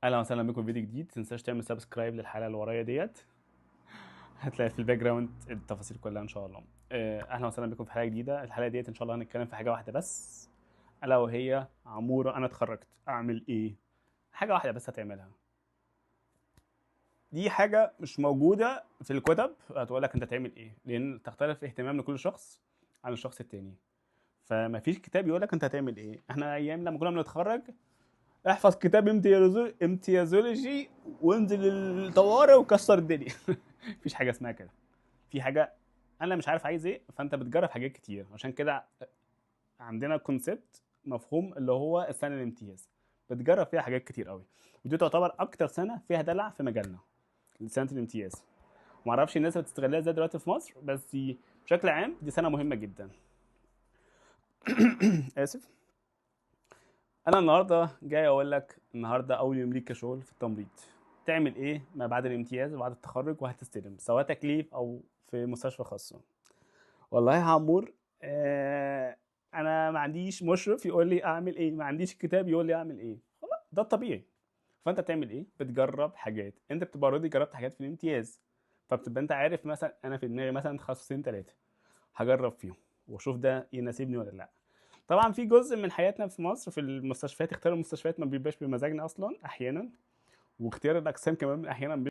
اهلا وسهلا بكم في فيديو جديد. متنساش تعمل سبسكرايب للحلقه اللي ورايا ديت. هتلاقي في الباك جراوند التفاصيل كلها ان شاء الله. اهلا وسهلا بكم في حلقه جديده. الحلقه ديت ان شاء الله هنتكلم في حاجه واحده بس، الا وهي عموره انا اتخرجت اعمل ايه. حاجه واحده بس هتعملها. دي حاجه مش موجوده في الكتب هتقول لك انت تعمل ايه، لان تختلف اهتمام لكل شخص عن الشخص التاني. فما فيش كتاب يقول لك انت هتعمل ايه. احنا ايام لما كنا بنتخرج احفظ كتاب امتيازولوجي وانزل الطوارئ وكسر الدنيا. مفيش حاجه اسمها كده. في حاجه انا مش عارف عايز ايه، فانت بتجرب حاجات كتير. عشان كده عندنا كونسبت مفهوم اللي هو السنه الامتياز، بتجرب فيها حاجات كتير قوي. ودي تعتبر اكتر سنه فيها دلع في مجالنا، سنه الامتياز. ومعرفش الناس بتستغلها ازاي دلوقتي في مصر، بس بشكل عام دي سنه مهمه جدا. اسف. انا النهارده جاي اقول لك النهارده اول يوم ليك كشغل في التمريض. تعمل ايه ما بعد الامتياز وبعد التخرج وهتستلم، سواء تكليف او في مستشفى خاصه. والله يا عمور، انا ما عنديش مشرف يقول لي اعمل ايه، ما عنديش كتاب يقول لي اعمل ايه. خلاص ده الطبيعي. فانت بتعمل ايه؟ بتجرب حاجات. انت بتبقى اوريدي جربت حاجات في الامتياز، فبتبقى انت عارف مثلا انا في دماغي مثلا تخصصين ثلاثه هجرب فيهم واشوف ده يناسبني ولا لا. طبعا في جزء من حياتنا في مصر في المستشفيات، اختيار المستشفيات ما بيبقاش بمزاجنا اصلا احيانا، واختيار الاقسام كمان احيانا